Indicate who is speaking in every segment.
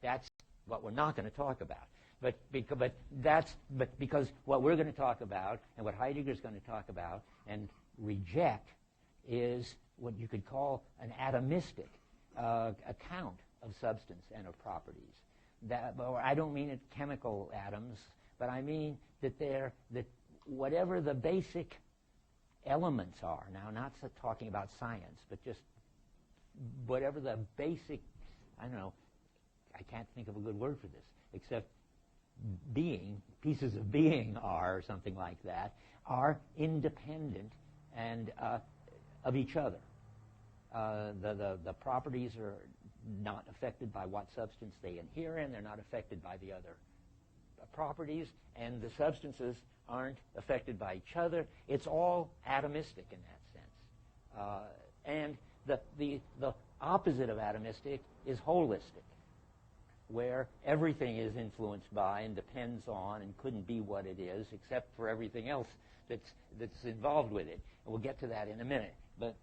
Speaker 1: That's what we're not going to talk about. But because what we're going to talk about and what Heidegger's going to talk about and reject is what you could call an atomistic account of substance and of properties. Or I don't mean it chemical atoms, but I mean that whatever the basic elements are, now not talking about science, but just whatever the basic, I don't know, I can't think of a good word for this, except pieces of being are, or something like that, are independent and of each other. The properties are not affected by what substance they inhere in. They're not affected by the other properties, and the substances aren't affected by each other. It's all atomistic in that sense. And the opposite of atomistic is holistic, where everything is influenced by and depends on and couldn't be what it is except for everything else that's involved with it. And we'll get to that in a minute. But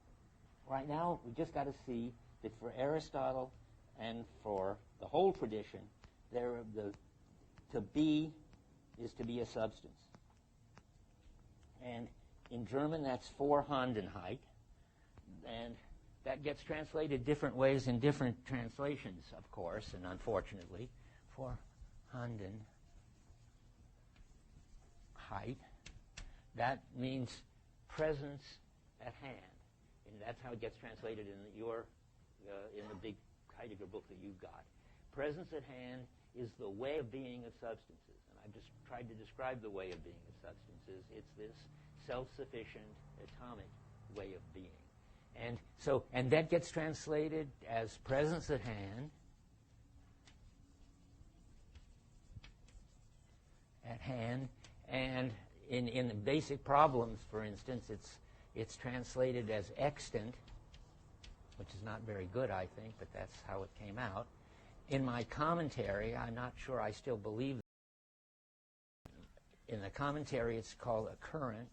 Speaker 1: right now, we just got to see that for Aristotle and for the whole tradition, to be is to be a substance. And in German, that's Vorhandenheit. And that gets translated different ways in different translations, of course, and unfortunately. Vorhandenheit. That means presence at hand. And that's how it gets translated in the big Heidegger book that you've got. Presence at hand is the way of being of substances. And I've just tried to describe the way of being of substances. It's this self-sufficient atomic way of being. And that gets translated as presence at hand. And in the basic problems, for instance, it's translated as extant, which is not very good, I think, but that's how it came out. In my commentary, I'm not sure I still believe it. In the commentary, it's called a current.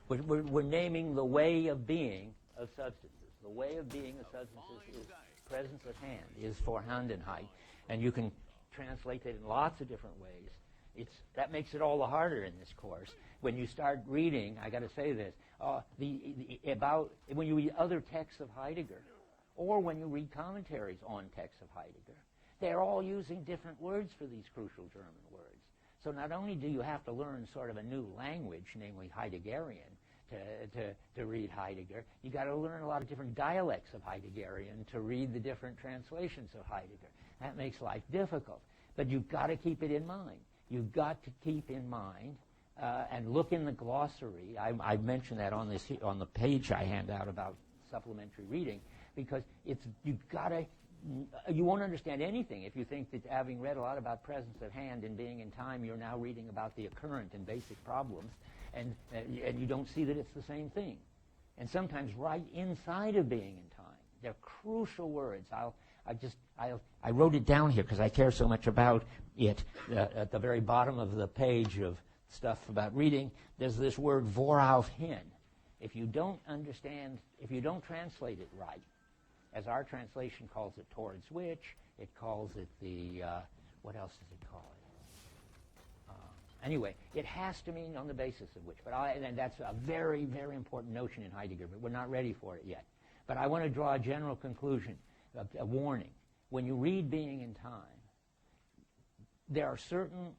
Speaker 1: We're naming the way of being of substances. The way of being of substances is presence at hand, is Vorhandenheit. And you can translate it in lots of different ways. That makes it all the harder in this course. When you start reading, I got to say this, when you read other texts of Heidegger, or when you read commentaries on texts of Heidegger, they're all using different words for these crucial German words. So not only do you have to learn sort of a new language, namely Heideggerian, to read Heidegger, you got to learn a lot of different dialects of Heideggerian to read the different translations of Heidegger. That makes life difficult. But you've got to keep it in mind. You've got to keep in mind and look in the glossary. I mentioned that on the page I hand out about supplementary reading, because you won't understand anything if you think that, having read a lot about presence at hand and being in time, you're now reading about the occurrent and basic problems, and you don't see that it's the same thing. And sometimes right inside of being in time, they're crucial words. I wrote it down here because I care so much about it. At the very bottom of the page of stuff about reading, there's this word vorauf hin. If you don't translate it right, as our translation calls it towards which, it calls it what else does it call it? Anyway, it has to mean on the basis of which. And that's a very, very important notion in Heidegger, but we're not ready for it yet. But I want to draw a general conclusion, a warning. When you read Being in Time, there are certain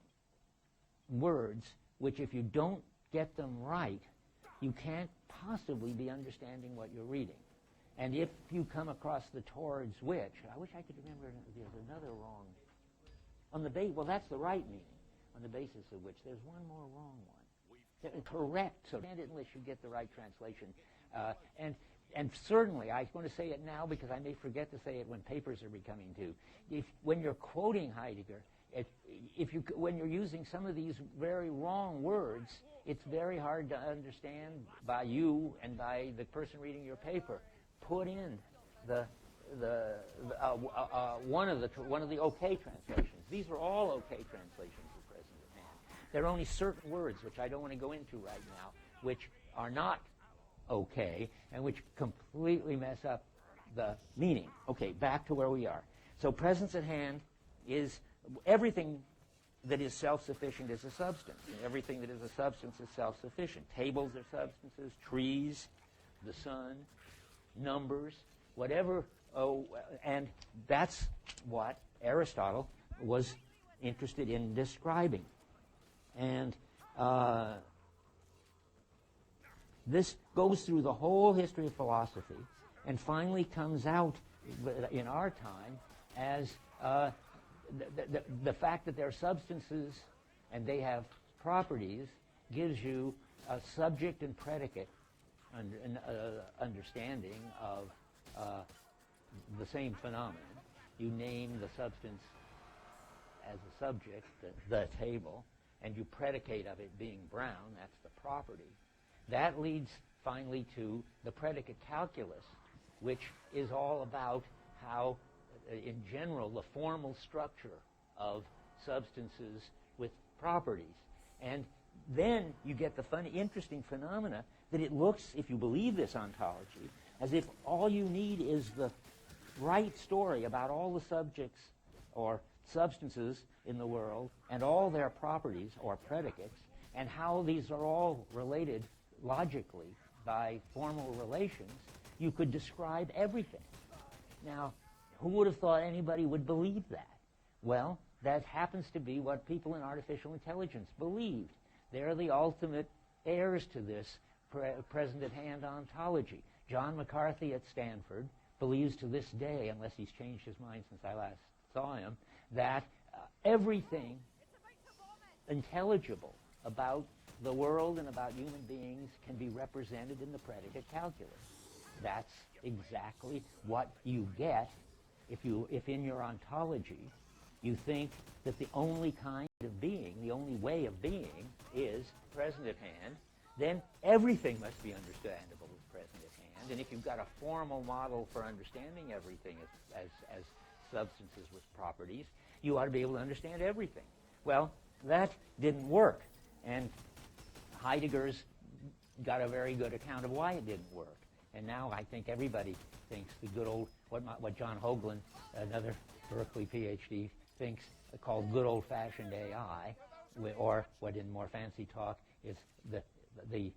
Speaker 1: words which, if you don't get them right, you can't possibly be understanding what you're reading. And if you come across the towards which, I wish I could remember, there's another wrong. Well, that's the right meaning. On the basis of which, there's one more wrong one. Correct, so unless you get the right translation. And certainly, I want to say it now because I may forget to say it when papers are becoming due. When you're quoting Heidegger, when you're using some of these very wrong words, it's very hard to understand by you and by the person reading your paper. Put in one of the okay translations. These are all okay translations of present at hand. There are only certain words, which I don't want to go into right now, which are not okay and which completely mess up the meaning. Okay, back to where we are. So presence at hand is everything that is self-sufficient is a substance. And everything that is a substance is self-sufficient. Tables are substances, trees, the sun, numbers, whatever. And that's what Aristotle was interested in describing. And this goes through the whole history of philosophy and finally comes out in our time as the fact that they're substances and they have properties gives you a subject and predicate understanding of the same phenomenon. You name the substance as a subject, the table, and you predicate of it being brown, that's the property. That leads finally to the predicate calculus, which is all about how, in general, the formal structure of substances with properties. And then you get the funny, interesting phenomena that it looks, if you believe this ontology, as if all you need is the right story about all the subjects or substances in the world and all their properties or predicates and how these are all related logically by formal relations. You could describe everything. Now, who would have thought anybody would believe that? Well, that happens to be what people in artificial intelligence believed. They're the ultimate heirs to this present-at-hand ontology. John McCarthy at Stanford believes to this day, unless he's changed his mind since I last saw him, that everything intelligible about the world and about human beings can be represented in the predicate calculus. That's exactly what you get if in your ontology you think that the only kind of being, the only way of being is present at hand, then everything must be understandable as present at hand. And if you've got a formal model for understanding everything as substances with properties, you ought to be able to understand everything. Well, that didn't work. And Heidegger's got a very good account of why it didn't work. And now I think everybody thinks the good old, what John Hoagland, another Berkeley PhD, thinks called good old-fashioned AI, or what in more fancy talk is the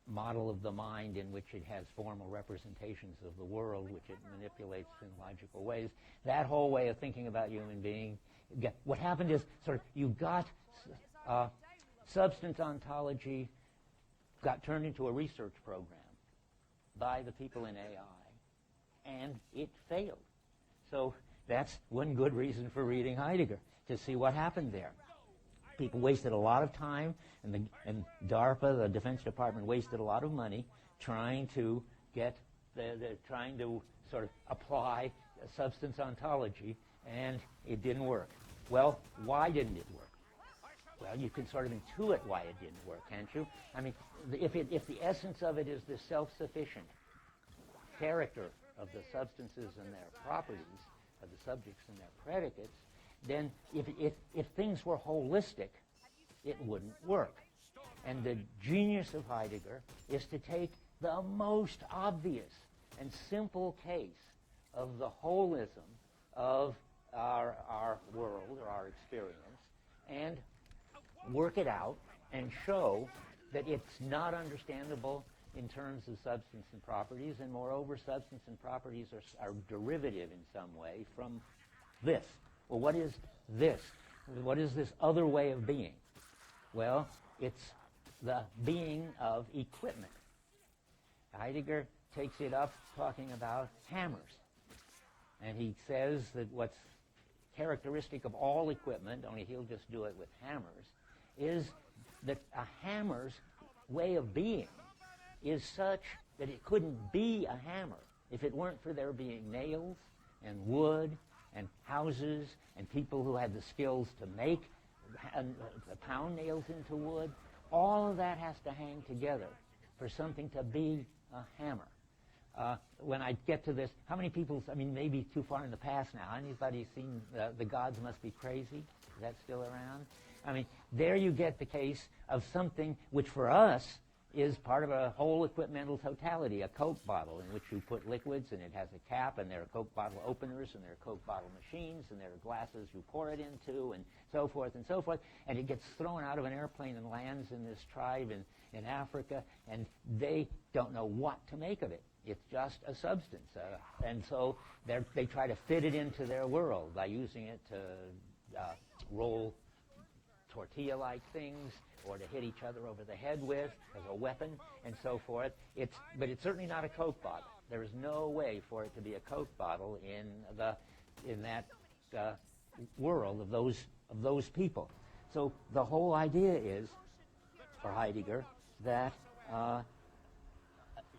Speaker 1: model of the mind in which it has formal representations of the world, which it manipulates in logical ways. That whole way of thinking about human being, what happened is sort of you got substance ontology got turned into a research program by the people in AI, and it failed. So that's one good reason for reading Heidegger, to see what happened there. People wasted a lot of time, and DARPA, the Defense Department, wasted a lot of money trying to get trying to sort of apply substance ontology, and it didn't work. Well, why didn't it work? Well, you can sort of intuit why it didn't work, can't you? I mean, if the essence of it is the self-sufficient character of the substances and their properties, of the subjects and their predicates, then if things were holistic, it wouldn't work. And the genius of Heidegger is to take the most obvious and simple case of the holism of our world or our experience and work it out and show that it's not understandable in terms of substance and properties, and moreover, substance and properties are derivative in some way from this. Well, what is this? What is this other way of being? Well, it's the being of equipment. Heidegger takes it up talking about hammers. And he says that what's characteristic of all equipment, only he'll just do it with hammers, is that a hammer's way of being is such that it couldn't be a hammer if it weren't for there being nails and wood and houses and people who had the skills to make pound nails into wood. All of that has to hang together for something to be a hammer. When I get to this, how many people, I mean, maybe too far in the past now, anybody seen The Gods Must Be Crazy? Is that still around? I mean, there you get the case of something which for us is part of a whole equipmental totality, a Coke bottle in which you put liquids, and it has a cap, and there are Coke bottle openers, and there are Coke bottle machines, and there are glasses you pour it into, and so forth, and it gets thrown out of an airplane and lands in this tribe in Africa, and they don't know what to make of it. It's just a substance, and so they try to fit it into their world by using it to roll tortilla-like things, or to hit each other over the head with as a weapon, and so forth. But it's certainly not a Coke bottle. There is no way for it to be a Coke bottle in that world of those people. So the whole idea is, for Heidegger, that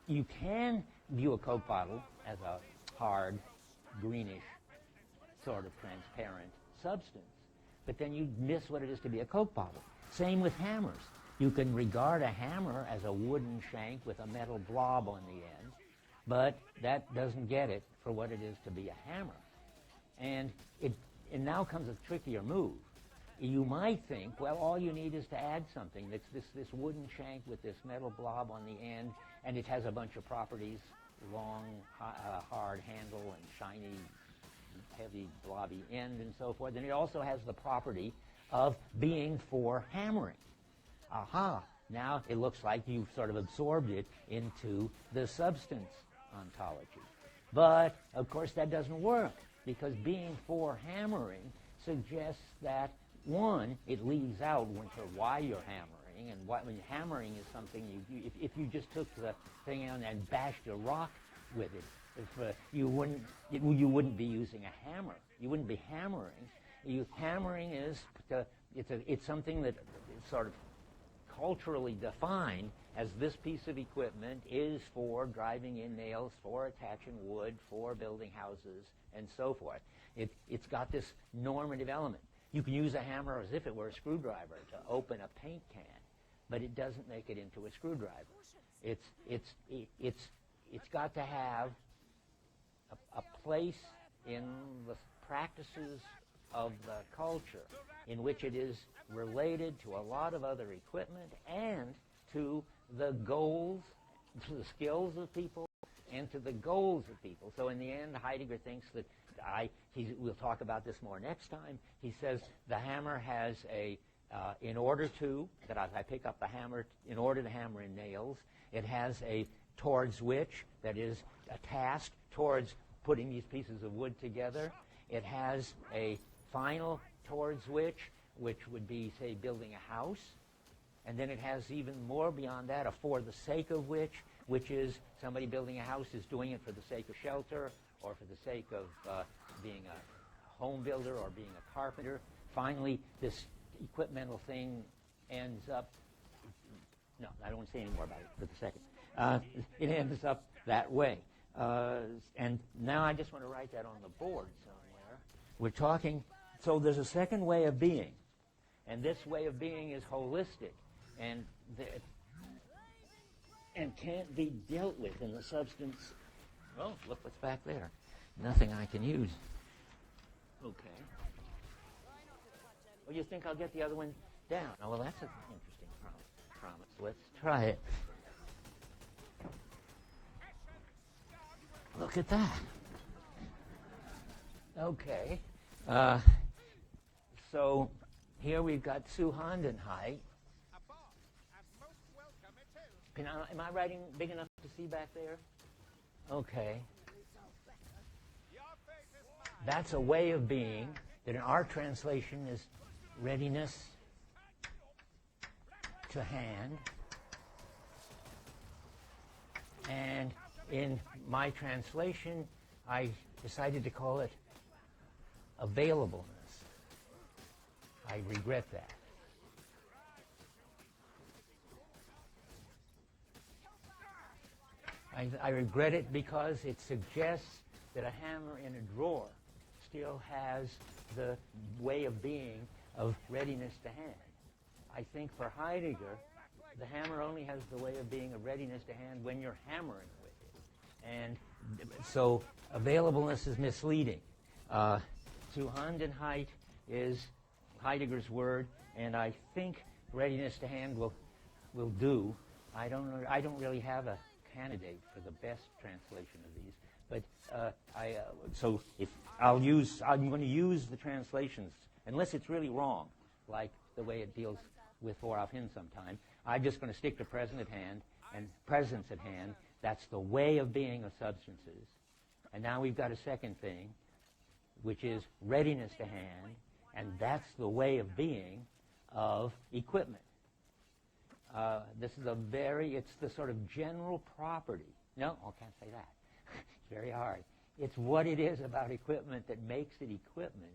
Speaker 1: you can view a Coke bottle as a hard, greenish, sort of transparent substance, but then you miss what it is to be a Coke bottle. Same with hammers. You can regard a hammer as a wooden shank with a metal blob on the end, but that doesn't get it for what it is to be a hammer. And now comes a trickier move. You might think, well, all you need is to add something. That's this wooden shank with this metal blob on the end, and it has a bunch of properties, long, hard handle, and shiny, heavy, blobby end, and so forth. And it also has the property of being for hammering. Aha! Now it looks like you've sort of absorbed it into the substance ontology. But, of course, that doesn't work, because being for hammering suggests that, one, it leaves out why you're hammering, and hammering is something if you just took the thing out and bashed a rock with it, you wouldn't be using a hammer. You wouldn't be hammering. Hammering is it's something that is sort of culturally defined as this piece of equipment is for driving in nails, for attaching wood, for building houses, and so forth. It's got this normative element. You can use a hammer as if it were a screwdriver to open a paint can, but it doesn't make it into a screwdriver. It's got to have a place in the practices of the culture in which it is related to a lot of other equipment and to the goals, to the skills of people, and to the goals of people. So in the end, Heidegger thinks that we'll talk about this more next time. He says the hammer has in order to hammer in nails, it has a towards which, that is a task towards putting these pieces of wood together. It has a final towards which would be, say, building a house. And then it has even more beyond that, a for the sake of which is somebody building a house is doing it for the sake of shelter, or for the sake of being a home builder or being a carpenter. Finally, this equipmental thing ends up, no, I don't want to say any more about it for the second. It ends up that way. And now I just want to write that on the board somewhere. We're talking, so there's a second way of being, and this way of being is holistic, and can't be dealt with in the substance. Oh, look what's back there. Nothing I can use. Okay. Well, you think I'll get the other one down? Oh, well, that's an interesting promise. Let's try it. Look at that. Okay. So here we've got Zuhandenheit. Am I writing big enough to see back there? Okay. That's a way of being that in our translation is readiness to hand. And in my translation, I decided to call it availableness. I regret that. I regret it because it suggests that a hammer in a drawer still has the way of being of readiness to hand. I think for Heidegger, the hammer only has the way of being of readiness to hand when you're hammering with it. And so availableness is misleading. Zuhandenheit is Heidegger's word, and I think readiness to hand will do. I don't know. I don't really have a candidate for the best translation of these, but so if I'm going to use the translations unless it's really wrong, like the way it deals with for auf hin sometime. I'm just going to stick to present at hand and presence at hand. That's the way of being of substances. And now we've got a second thing, which is readiness to hand, and that's the way of being of equipment. This is it's the sort of general property. No, I can't say that. It's very hard. It's what it is about equipment that makes it equipment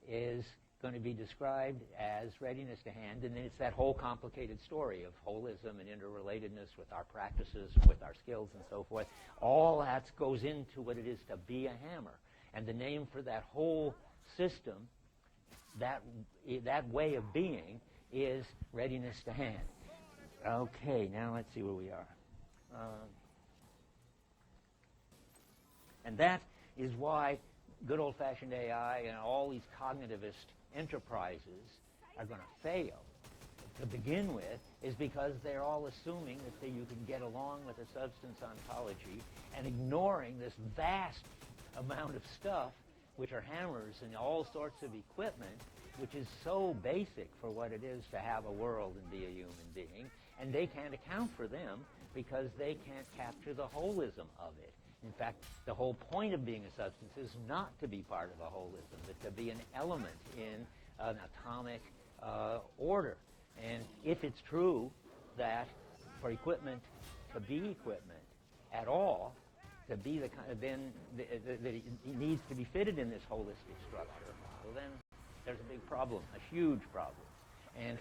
Speaker 1: is going to be described as readiness to hand, and then it's that whole complicated story of holism and interrelatedness with our practices, with our skills and so forth. All that goes into what it is to be a hammer. And the name for that whole system, that way of being, is readiness to hand. Okay, now let's see where we are. And that is why good old-fashioned AI and all these cognitivist enterprises are going to fail to begin with, is because they're all assuming that you can get along with a substance ontology and ignoring this vast amount of stuff, which are hammers and all sorts of equipment, which is so basic for what it is to have a world and be a human being, and they can't account for them because they can't capture the holism of it. In fact, the whole point of being a substance is not to be part of a holism, but to be an element in an atomic order. And if it's true that for equipment to be equipment at all, to be the kind of, then that it needs to be fitted in this holistic structure, well then there's a big problem, a huge problem. And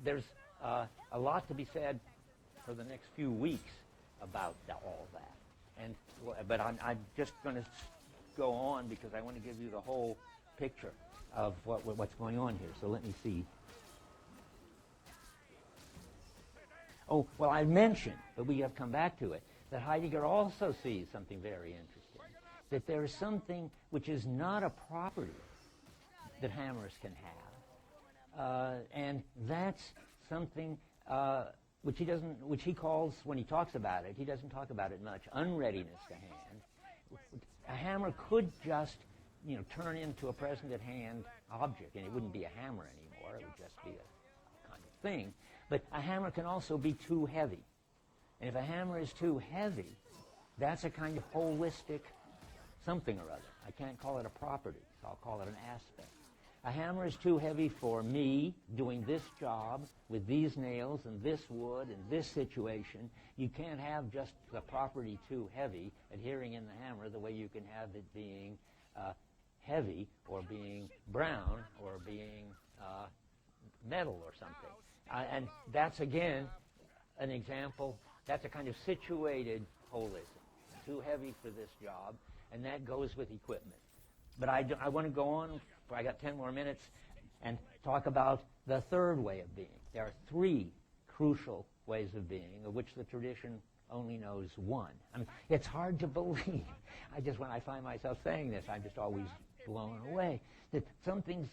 Speaker 1: there's a lot to be said for the next few weeks about all that. But I'm just going to go on because I want to give you the whole picture of what's going on here. So let me see. Oh, well, I mentioned, but we have come back to it, that Heidegger also sees something very interesting, that there is something which is not a property that hammers can have, and that's something which he calls, when he talks about it, he doesn't talk about it much, unreadiness to hand. A hammer could just, turn into a present at hand object, and it wouldn't be a hammer anymore. It would just be a kind of thing. But a hammer can also be too heavy. And if a hammer is too heavy, that's a kind of holistic something or other. I can't call it a property, so I'll call it an aspect. A hammer is too heavy for me doing this job with these nails and this wood and this situation. You can't have just the property too heavy adhering in the hammer the way you can have it being heavy or being brown or being metal or something. And that's, again, an example. That's a kind of situated holism. Too heavy for this job, and that goes with equipment. But I want to go on, I got 10 more minutes, and talk about the third way of being. There are three crucial ways of being, of which the tradition only knows one. I mean, it's hard to believe. When I find myself saying this, I'm just always blown away. That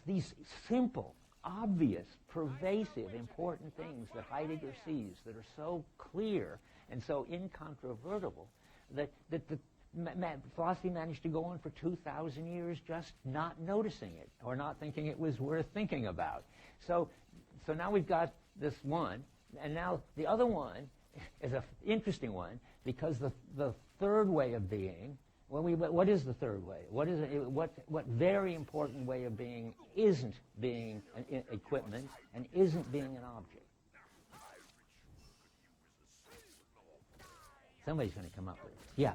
Speaker 1: these simple, obvious, pervasive, important things that Heidegger sees that are so clear and so incontrovertible that the philosophy managed to go on for 2,000 years just not noticing it or not thinking it was worth thinking about. So now we've got this one, and now the other one is an interesting one because the third way of being, what is the third way? What very important way of being isn't being an equipment and isn't being an object? Somebody's going to come up with it. Yeah.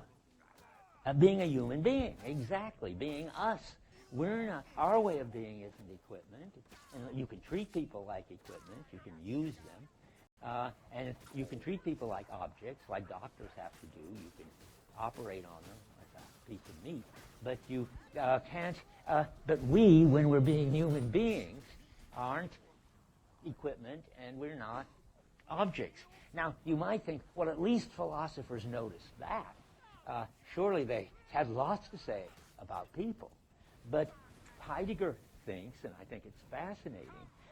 Speaker 1: Being a human being, exactly. Being us. We're not. Our way of being isn't equipment. And you can treat people like equipment. You can use them. And you can treat people like objects, like doctors have to do. You can operate on them like a piece of meat. But you can't. But we, when we're being human beings, aren't equipment, and we're not objects. Now, you might think, well, at least philosophers notice that. Surely they had lots to say about people. But Heidegger thinks, and I think it's fascinating,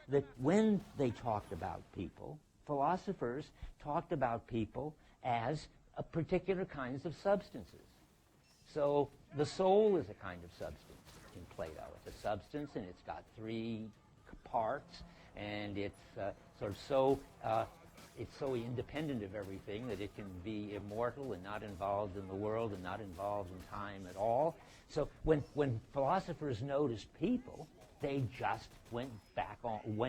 Speaker 1: that when they talked about people, philosophers talked about people as particular kinds of substances. So the soul is a kind of substance in Plato. It's a substance, and it's got three parts, and it's it's so independent of everything that it can be immortal and not involved in the world and not involved in time at all. So when philosophers noticed people, they just went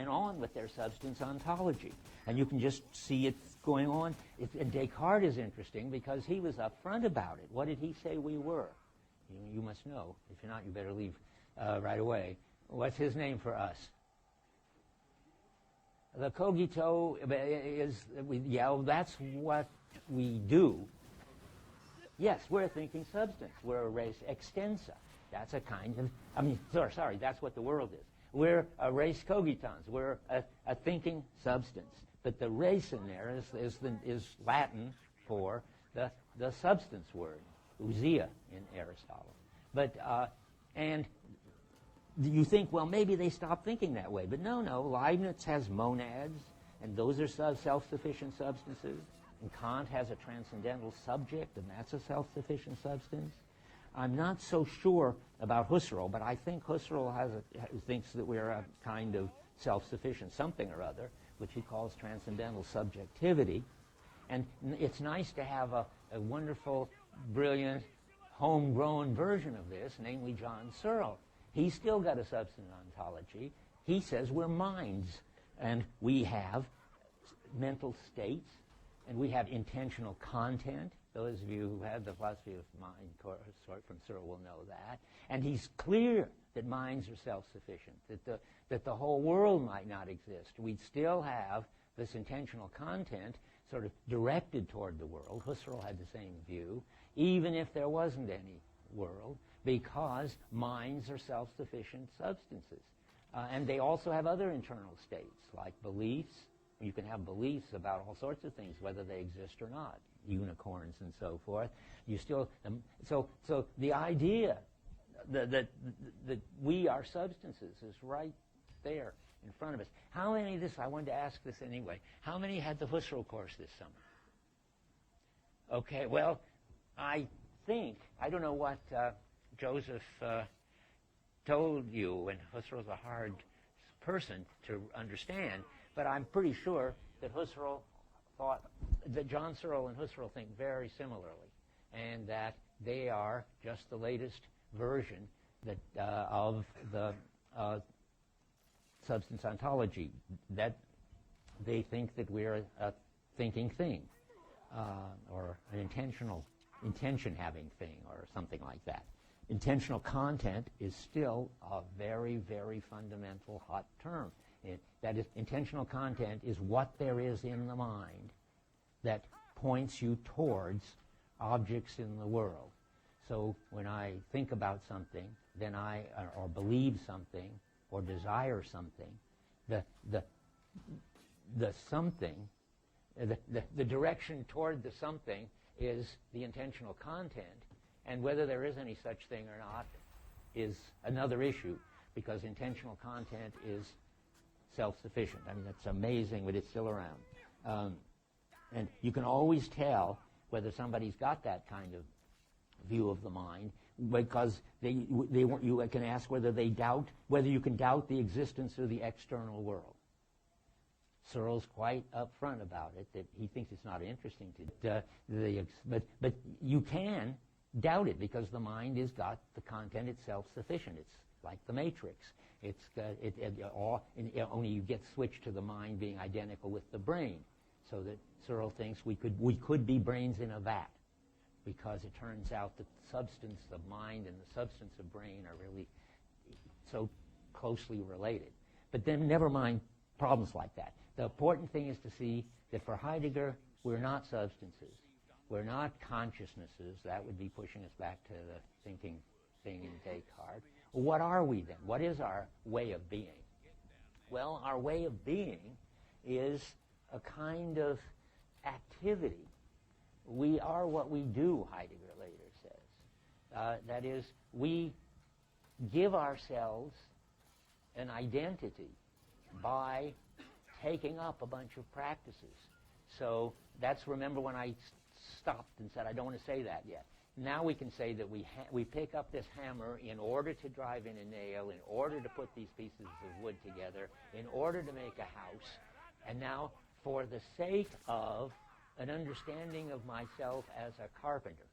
Speaker 1: on with their substance ontology. And you can just see it going on. And Descartes is interesting because he was upfront about it. What did he say we were? You must know. If you're not, you better leave right away. What's his name for us? The cogito is, that's what we do. Yes, we're a thinking substance. We're a res extensa. That's a kind of, sorry, that's what the world is. We're a res cogitans. We're a thinking substance. But the res in there is Latin for the substance word, ousia in Aristotle. But, and you think, well, maybe they stopped thinking that way. But no, Leibniz has monads, and those are self-sufficient substances. And Kant has a transcendental subject, and that's a self-sufficient substance. I'm not so sure about Husserl, but I think Husserl thinks that we're a kind of self-sufficient something or other, which he calls transcendental subjectivity. And it's nice to have a wonderful, brilliant, homegrown version of this, namely John Searle. He's still got a substance ontology. He says we're minds, and we have mental states, and we have intentional content. Those of you who had the philosophy of mind course from Searle will know that. And he's clear that minds are self-sufficient, that the whole world might not exist. We'd still have this intentional content sort of directed toward the world. Husserl had the same view, even if there wasn't any world, because minds are self-sufficient substances. And they also have other internal states, like beliefs. You can have beliefs about all sorts of things, whether they exist or not, unicorns and so forth. You still, so the idea that we are substances is right there in front of us. How many of this, I wanted to ask this anyway, how many had the Husserl course this summer? Okay, well, I think, I don't know what Joseph told you, and Husserl's a hard person to understand, but I'm pretty sure that Husserl thought, that John Searle and Husserl think very similarly, and that they are just the latest version that of the substance ontology, that they think that we're a thinking thing, or an intention-having thing, or something like that. Intentional content is still a very, very fundamental hot term. That is, intentional content is what there is in the mind that points you towards objects in the world. So when I think about something, then or believe something, or desire something, the something, the direction toward the something is the intentional content, and whether there is any such thing or not is another issue, because intentional content is self-sufficient. I mean, that's amazing, but it's still around. And you can always tell whether somebody's got that kind of view of the mind, because you can ask whether you can doubt the existence of the external world. Searle's quite upfront about it, that he thinks it's not interesting but you can doubt it, because the mind has got the content, it's self-sufficient. It's like the matrix. Only you get switched to the mind being identical with the brain, so that Searle thinks we could be brains in a vat, because it turns out that the substance of mind and the substance of brain are really so closely related. But then never mind problems like that. The important thing is to see that for Heidegger, we're not substances. We're not consciousnesses. That would be pushing us back to the thinking thing in Descartes. What are we then? What is our way of being? Well, our way of being is a kind of activity. We are what we do, Heidegger later says. That is, we give ourselves an identity by taking up a bunch of practices. So that's, remember when I stopped and said I don't want to say that yet. Now we can say that we pick up this hammer in order to drive in a nail, in order to put these pieces of wood together, in order to make a house. And now, for the sake of an understanding of myself as a carpenter,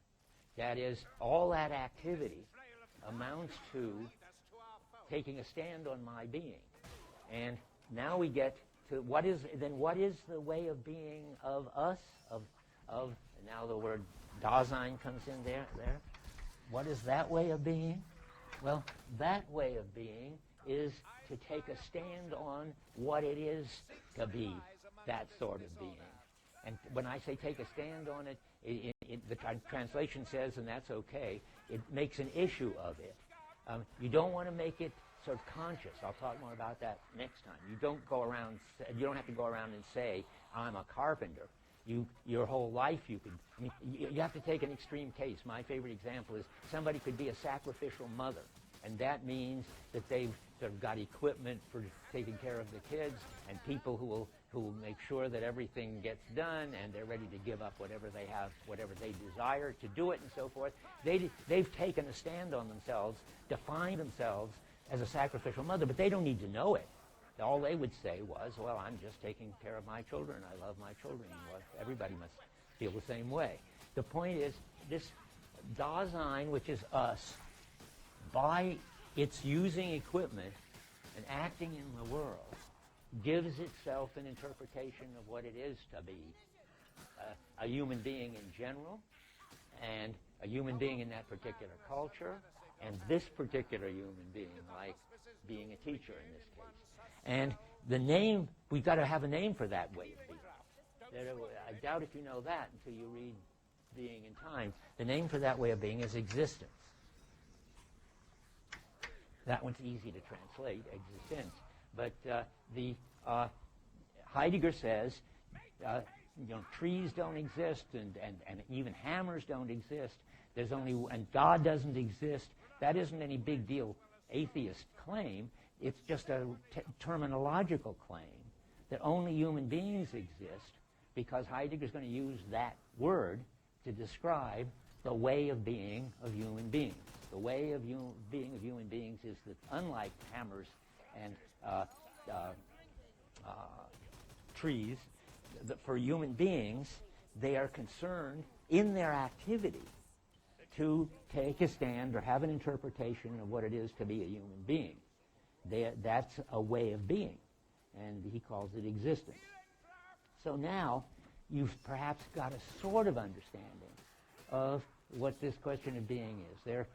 Speaker 1: that is, all that activity amounts to taking a stand on my being. And now we get to what is the way of being of us, of now the word Dasein comes in there. What is that way of being? Well, that way of being is to take a stand on what it is to be that sort of being. And when I say take a stand on it, the translation says, and that's okay, it makes an issue of it. You don't want to make it sort of conscious. I'll talk more about that next time. You don't have to go around and say, I'm a carpenter. Your whole life you have to take an extreme case. My favorite example is somebody could be a sacrificial mother, and that means that they've sort of got equipment for taking care of the kids and people who will make sure that everything gets done, and they're ready to give up whatever they have, whatever they desire to do it, and so forth. They've taken a stand on themselves, defined themselves as a sacrificial mother, but they don't need to know it. All they would say was, well, I'm just taking care of my children. I love my children. Well, everybody must feel the same way. The point is, this Dasein, which is us, by its using equipment and acting in the world, gives itself an interpretation of what it is to be a human being in general, and a human being in that particular culture, and this particular human being, like being a teacher in this case. And the name, we've got to have a name for that way of being. I doubt if you know that until you read Being in Time. The name for that way of being is existence. That one's easy to translate, existence. But Heidegger says, trees don't exist, and even hammers don't exist. And God doesn't exist. That isn't any big deal atheist claim. It's just a terminological claim that only human beings exist, because Heidegger's going to use that word to describe the way of being of human beings. The way of being of human beings is that, unlike hammers and trees, for human beings, they are concerned in their activity to take a stand or have an interpretation of what it is to be a human being. That's a way of being, and he calls it existence. So now you've perhaps got a sort of understanding of what this question of being is.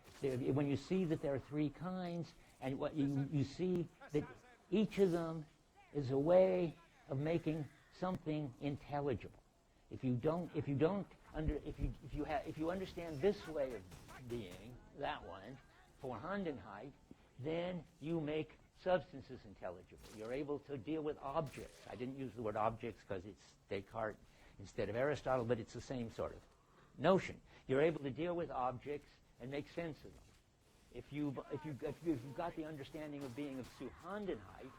Speaker 1: When you see that there are three kinds, and what you see that each of them is a way of making something intelligible. If you understand this way of being, that one, Vorhandenheit, then you make substances intelligible. You're able to deal with objects. I didn't use the word objects because it's Descartes instead of Aristotle, but it's the same sort of notion. You're able to deal with objects and make sense of them. If you've got the understanding of being of Zuhandenheit,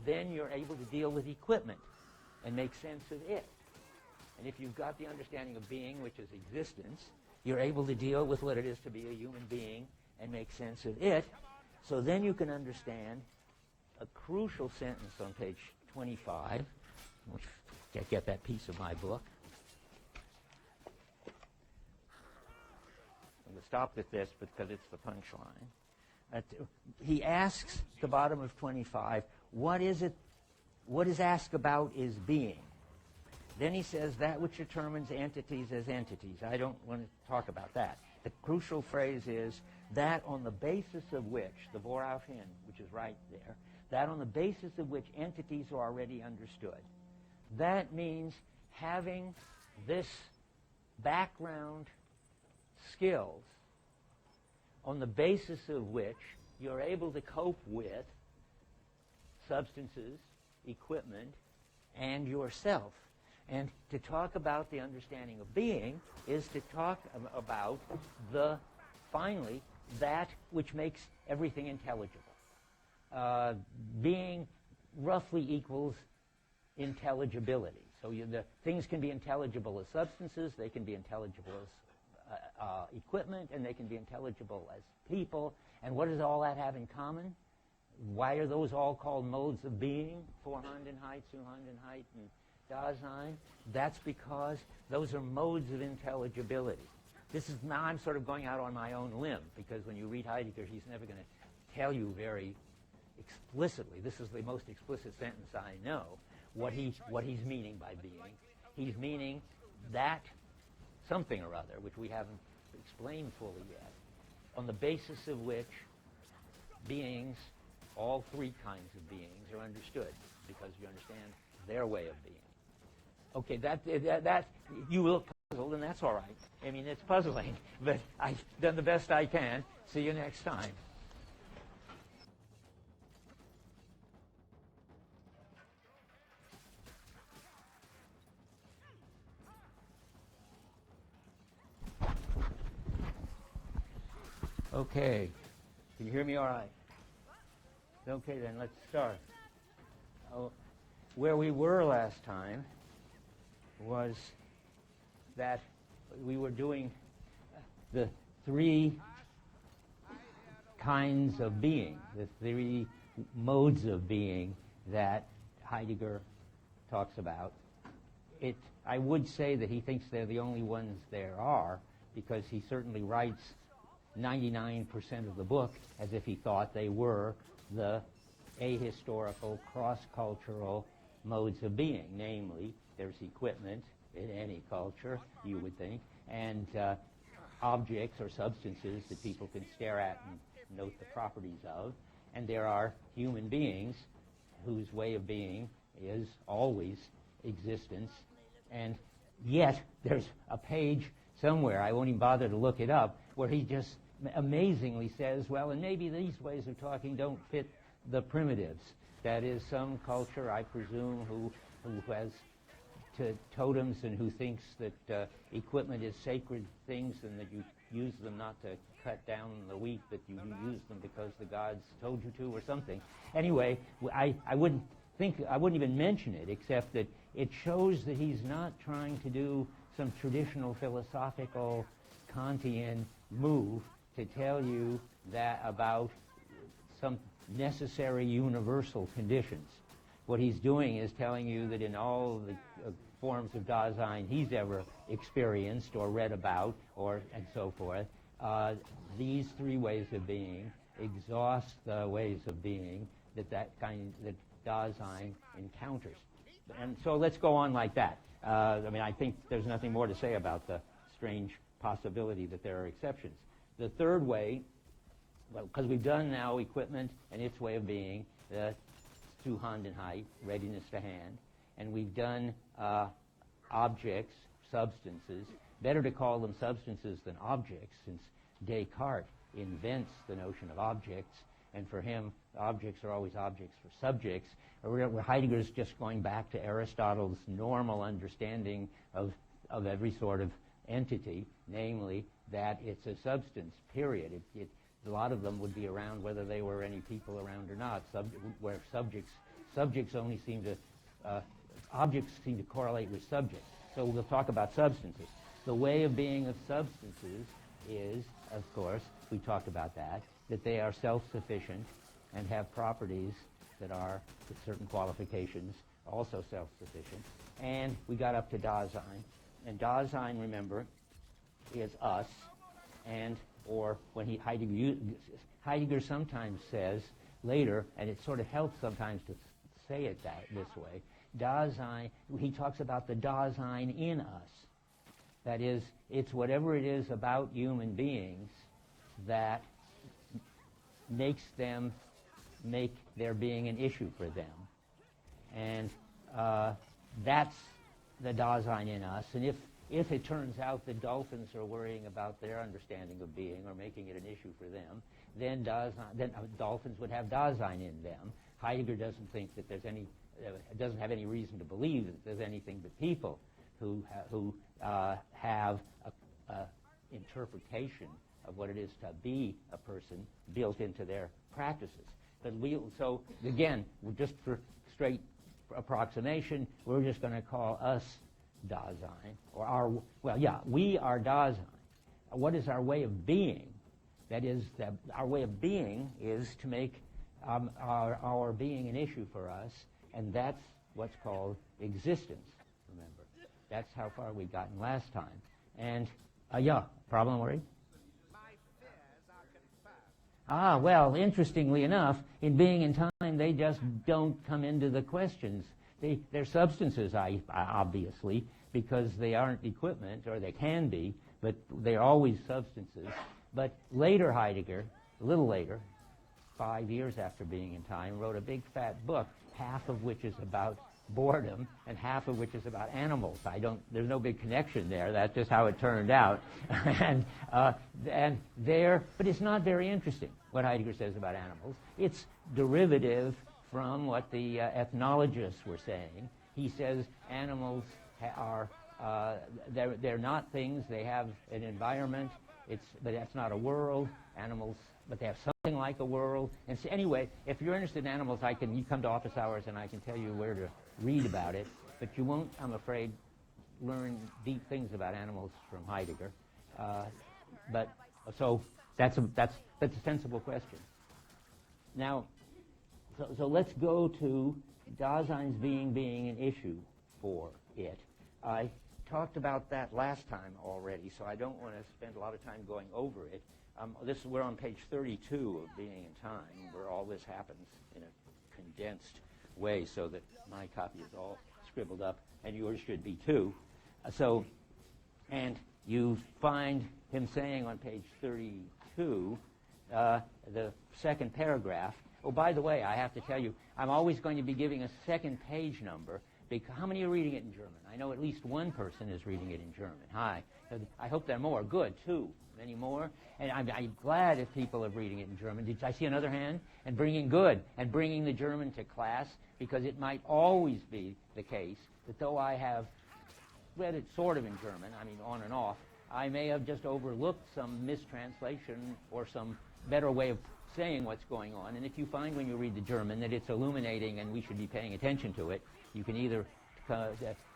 Speaker 1: then you're able to deal with equipment and make sense of it. And if you've got the understanding of being, which is existence, you're able to deal with what it is to be a human being and make sense of it. So then you can understand a crucial sentence on page 25. Get that piece of my book. I'm going to stop at this because it's the punchline. He asks at the bottom of 25, what is asked about is being. Then he says that which determines entities as entities. I don't want to talk about that. The crucial phrase is that on the basis of which, the Vorauf hin, which is right there, that on the basis of which entities are already understood. That means having this background skills on the basis of which you're able to cope with substances, equipment, and yourself. And to talk about the understanding of being is to talk about finally, that which makes everything intelligible. Being roughly equals intelligibility. So the things can be intelligible as substances, they can be intelligible as equipment, and they can be intelligible as people. And what does all that have in common? Why are those all called modes of being? Vorhandenheit, Zuhandenheit, and Dasein? That's because those are modes of intelligibility. This is now I'm sort of going out on my own limb, because when you read Heidegger, he's never going to tell you very explicitly. This is the most explicit sentence I know. What he's meaning by being. He's meaning that something or other, which we haven't explained fully yet, on the basis of which beings, all three kinds of beings, are understood, because you understand their way of being. Okay, that you look puzzled, and that's all right. I mean, it's puzzling, but I've done the best I can. See you next time. Okay. Can you hear me all right? Okay, then let's start. Where we were last time was that we were doing the three kinds of being, the three modes of being that Heidegger talks about. I would say that he thinks they're the only ones there are, because he certainly writes 99% of the book as if he thought they were the ahistorical, cross-cultural modes of being. Namely, there's equipment in any culture, you would think, and objects or substances that people can stare at and note the properties of. And there are human beings whose way of being is always existence. And yet, there's a page somewhere, I won't even bother to look it up, where he just amazingly says, well, and maybe these ways of talking don't fit the primitives. That is, some culture, I presume, who has totems and who thinks that equipment is sacred things and that you use them not to cut down the wheat, but you use them because the gods told you to or something. Anyway, I wouldn't even mention it, except that it shows that he's not trying to do some traditional philosophical Kantian move to tell you that about some necessary universal conditions. What he's doing is telling you that in all the forms of Dasein he's ever experienced or read about, and so forth, these three ways of being exhaust the ways of being that Dasein encounters. And so let's go on like that. I think there's nothing more to say about the strange possibility that there are exceptions. The third way, well, because we've done now equipment and its way of being, the Zuhandenheit, readiness to hand, and we've done objects, substances. Better to call them substances than objects, since Descartes invents the notion of objects, and for him, objects are always objects for subjects. Heidegger's just going back to Aristotle's normal understanding of every sort of entity, namely that it's a substance, period. A lot of them would be around whether there were any people around or not, where subjects only seem to, objects seem to correlate with subjects. So we'll talk about substances. The way of being of substances is, of course, we talked about that they are self-sufficient and have properties that are, with certain qualifications, also self-sufficient. And we got up to Dasein. And Dasein, remember, is us, or when Heidegger sometimes says later, and it sort of helps sometimes to say it this way, Dasein, he talks about the Dasein in us. That is, it's whatever it is about human beings that makes their being an issue for them. And that's the Dasein in us. And if it turns out that dolphins are worrying about their understanding of being or making it an issue for them, then dolphins would have Dasein in them. Heidegger doesn't think that there's any, doesn't have any reason to believe that there's anything but people who have a interpretation of what it is to be a person built into their practices. But so again, just for approximation, we're just going to call us Dasein, or we are Dasein. What is our way of being? That is, our way of being is to make our being an issue for us, and that's what's called existence, remember. That's how far we've gotten last time. And, problem, Marie? Well, interestingly enough, in Being in Time, they just don't come into the questions. They're substances, obviously, because they aren't equipment, or they can be, but they're always substances. But later Heidegger, a little later, 5 years after Being in Time, wrote a big fat book, half of which is about boredom and half of which is about animals. There's no big connection there. That's just how it turned out. But it's not very interesting what Heidegger says about animals. It's derivative from what the ethnologists were saying. He says animals are they're not things. They have an environment. But that's not a world. Animals, but they have something like a world. And so anyway, if you're interested in animals, you come to office hours and I can tell you where to read about it. But you won't, I'm afraid, learn deep things about animals from Heidegger. So that's a sensible question. Now, so let's go to Dasein's being an issue for it. I talked about that last time already, so I don't want to spend a lot of time going over it. We're on page 32 of Being in Time, where all this happens in a condensed way, so that my copy is all scribbled up, and yours should be too. And you find him saying on page 32, the second paragraph. Oh, by the way, I have to tell you, I'm always going to be giving a second page number. How many are reading it in German? I know at least one person is reading it in German. Hi. I hope there are more. Good. 2. Many more. And I'm glad if people are reading it in German. Did I see another hand? And bringing the German to class, because it might always be the case that though I have read it sort of in German, I mean on and off, I may have just overlooked some mistranslation or some better way of saying what's going on. And if you find when you read the German that it's illuminating and we should be paying attention to it, you can either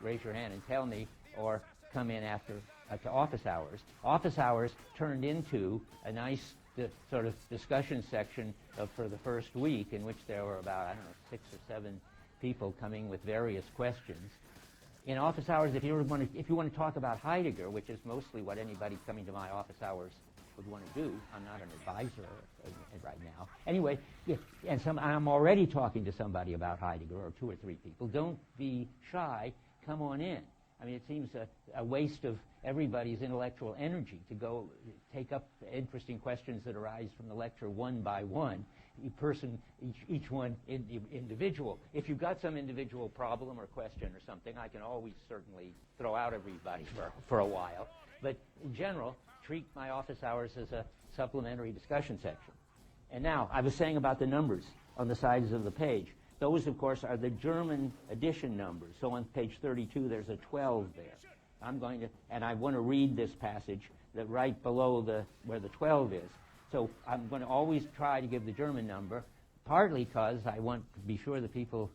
Speaker 1: raise your hand and tell me, or come in after to office hours. Office hours turned into a nice sort of discussion section for the first week, in which there were about, 6 or 7 people coming with various questions. In office hours, if you want to talk about Heidegger, which is mostly what anybody coming to my office hours would want to do. I'm not an advisor right now. Anyway, and I'm already talking to somebody about Heidegger, or 2 or 3 people. Don't be shy. Come on in. I mean, it seems a waste of everybody's intellectual energy to go take up interesting questions that arise from the lecture one by one, each one individual. If you've got some individual problem or question or something, I can always certainly throw out everybody for a while. But in general, treat my office hours as a supplementary discussion section. And now, I was saying about the numbers on the sides of the page. Those, of course, are the German edition numbers. So on page 32, there's a 12 there. And I want to read this passage that right below where the 12 is. So I'm going to always try to give the German number, partly because I want to be sure the people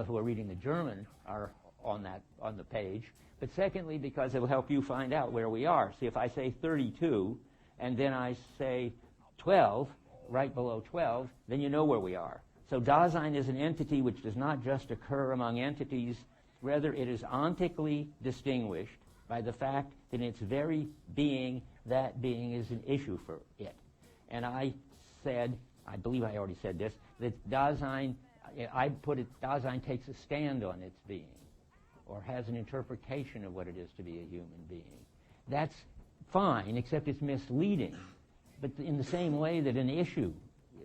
Speaker 1: who are reading the German are on the page. But secondly, because it will help you find out where we are. See, if I say 32, and then I say 12, right below 12, then you know where we are. So Dasein is an entity which does not just occur among entities, rather it is ontically distinguished by the fact that in its very being, that being is an issue for it. And I said, I believe I already said this, that Dasein takes a stand on its being, or has an interpretation of what it is to be a human being. That's fine, except it's misleading. But in the same way that an issue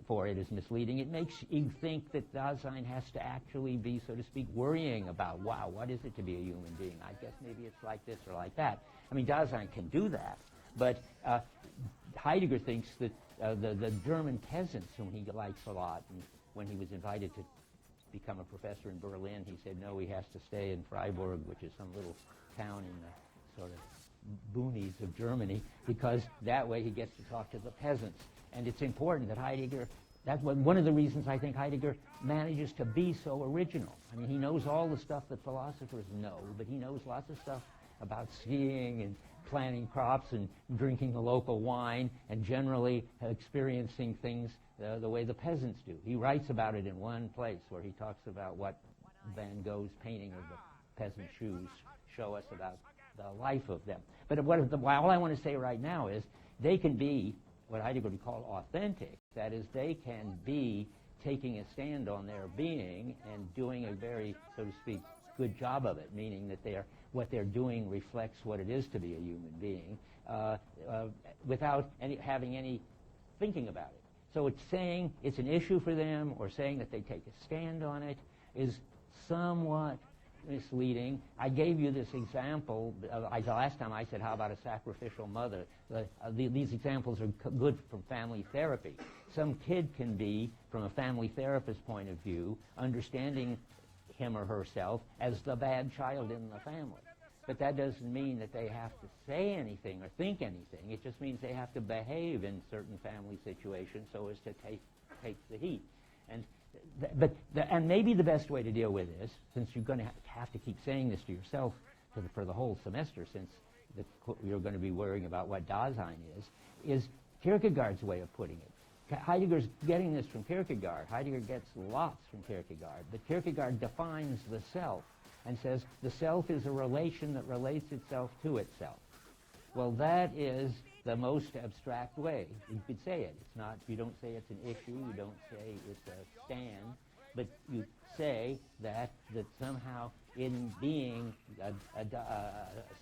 Speaker 1: for it is misleading, it makes you think that Dasein has to actually be, so to speak, worrying about, wow, what is it to be a human being? I guess maybe it's like this or like that. I mean, Dasein can do that, but Heidegger thinks that the German peasants, whom he likes a lot, and when he was invited to become a professor in Berlin, he said, no, he has to stay in Freiburg, which is some little town in the sort of boonies of Germany, because that way he gets to talk to the peasants. And it's important that Heidegger That's one of the reasons I think Heidegger manages to be so original. I mean, he knows all the stuff that philosophers know, but he knows lots of stuff about skiing and planting crops and drinking the local wine and generally experiencing things the way the peasants do. He writes about it in one place where he talks about what Van Gogh's painting of the peasant shoes show us about the life of them. But all I want to say right now is they can be what Heidegger would call authentic. That is, they can be taking a stand on their being and doing a very, so to speak, good job of it, meaning that what they're doing reflects what it is to be a human being without having any thinking about it. So it's saying it's an issue for them or saying that they take a stand on it is somewhat misleading. I gave you this example. The last time I said, how about a sacrificial mother? These examples are good from family therapy. Some kid can be, from a family therapist's point of view, understanding him or herself as the bad child in the family. But that doesn't mean that they have to say anything or think anything. It just means they have to behave in certain family situations so as to take the heat. And maybe the best way to deal with this, since you're going to have to keep saying this to yourself for the whole semester, since you're going to be worrying about what Dasein is Kierkegaard's way of putting it. Heidegger's getting this from Kierkegaard. Heidegger gets lots from Kierkegaard. But Kierkegaard defines the self and says the self is a relation that relates itself to itself. Well, that is the most abstract way you could say it. It's not, you don't say it's an issue, you don't say it's a stand, but you say that somehow in being a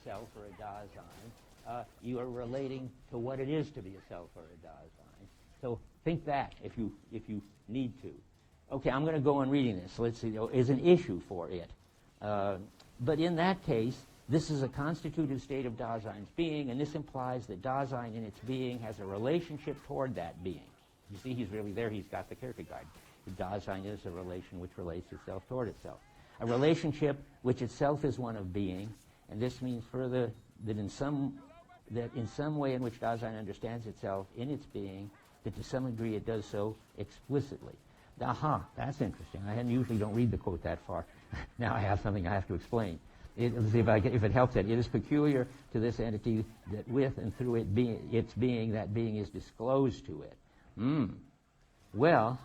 Speaker 1: self or a Dasein, you are relating to what it is to be a self or a Dasein. So think that if you need to. Okay, I'm going to go on reading this. Let's see, is an issue for it. But in that case, this is a constitutive state of Dasein's being, and this implies that Dasein in its being has a relationship toward that being. You see, he's really there. He's got the Kierkegaard. Dasein is a relation which relates itself toward itself. A relationship which itself is one of being, and this means further that in some way in which Dasein understands itself in its being, that to some degree it does so explicitly. Aha, that's interesting. I usually don't read the quote that far. Now I have something I have to explain. Let's see if it helps it. It is peculiar to this entity that with and through its being, that being is disclosed to it. Well,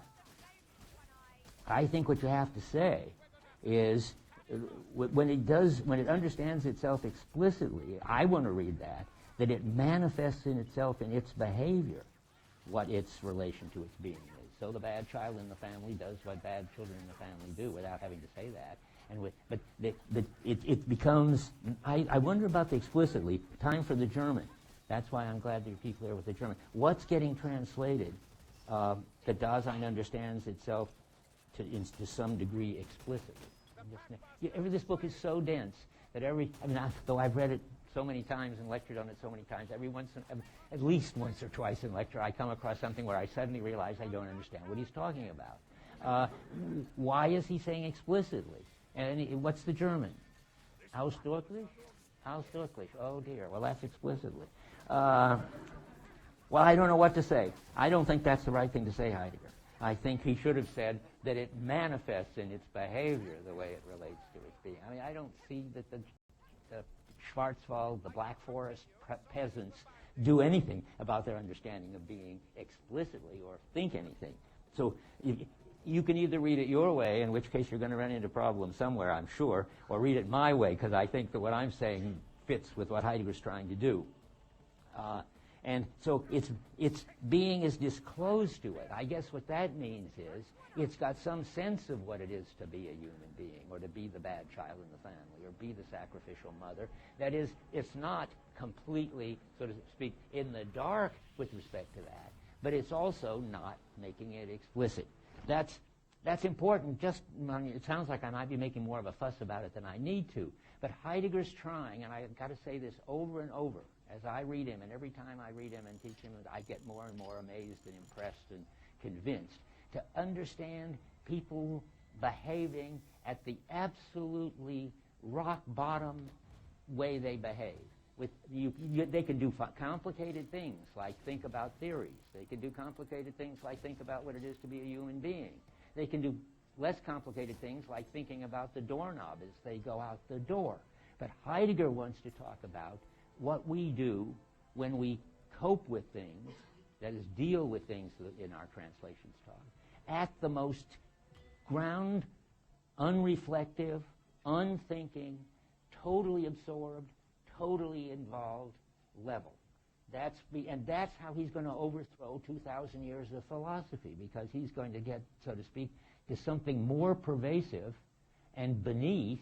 Speaker 1: I think what you have to say is when it understands itself explicitly, I want to read that it manifests in itself in its behavior what its relation to its being is. So the bad child in the family does what bad children in the family do without having to say that. But it becomes, I wonder about the explicitly, time for the German. That's why I'm glad there are people there with the German. What's getting translated that Dasein understands itself to some degree explicitly? This book is so dense that though I've read it so many times and lectured on it so many times, at least once or twice in lecture, I come across something where I suddenly realize I don't understand what he's talking about. Why is he saying explicitly? And what's the German? Ausdrücklich? Ausdrücklich. Oh dear. Well, that's explicitly. Well, I don't know what to say. I don't think that's the right thing to say, Heidegger. I think he should have said that it manifests in its behavior the way it relates to its being. I mean, I don't see that the Schwarzwald, the Black Forest peasants do anything about their understanding of being explicitly or think anything. So you can either read it your way, in which case you're going to run into problems somewhere, I'm sure, or read it my way, because I think that what I'm saying fits with what Heidegger's trying to do. And so its being is disclosed to it. I guess what that means is it's got some sense of what it is to be a human being, or to be the bad child in the family, or be the sacrificial mother. That is, it's not completely, so to speak, in the dark with respect to that, but it's also not making it explicit. That's important. It sounds like I might be making more of a fuss about it than I need to, but Heidegger's trying, and I've got to say this over and over as I read him, and every time I read him and teach him, I get more and more amazed and impressed and convinced, to understand people behaving at the absolutely rock bottom way they behave. They can do complicated things like think about theories. They can do complicated things like think about what it is to be a human being. They can do less complicated things like thinking about the doorknob as they go out the door. But Heidegger wants to talk about what we do when we cope with things, that is, deal with things in our translations talk, at the most ground, unreflective, unthinking, totally absorbed, totally involved level. And that's how he's going to overthrow 2,000 years of philosophy, because he's going to get, so to speak, to something more pervasive and beneath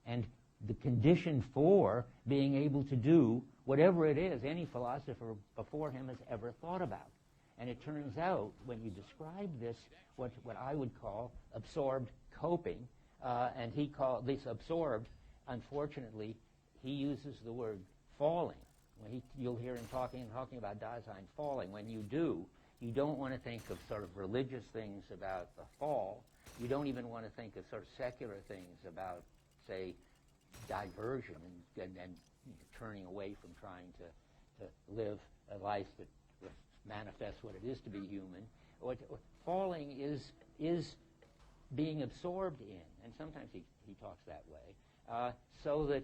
Speaker 1: and the condition for being able to do whatever it is any philosopher before him has ever thought about. And it turns out, when you describe this, what I would call absorbed coping, and he called this absorbed, unfortunately, he uses the word falling. You'll hear him talking about Dasein falling. When you do, you don't want to think of sort of religious things about the fall. You don't even want to think of sort of secular things about, say, diversion and turning away from trying to live a life that manifests what it is to be human. Falling is being absorbed in, and sometimes he talks that way, so that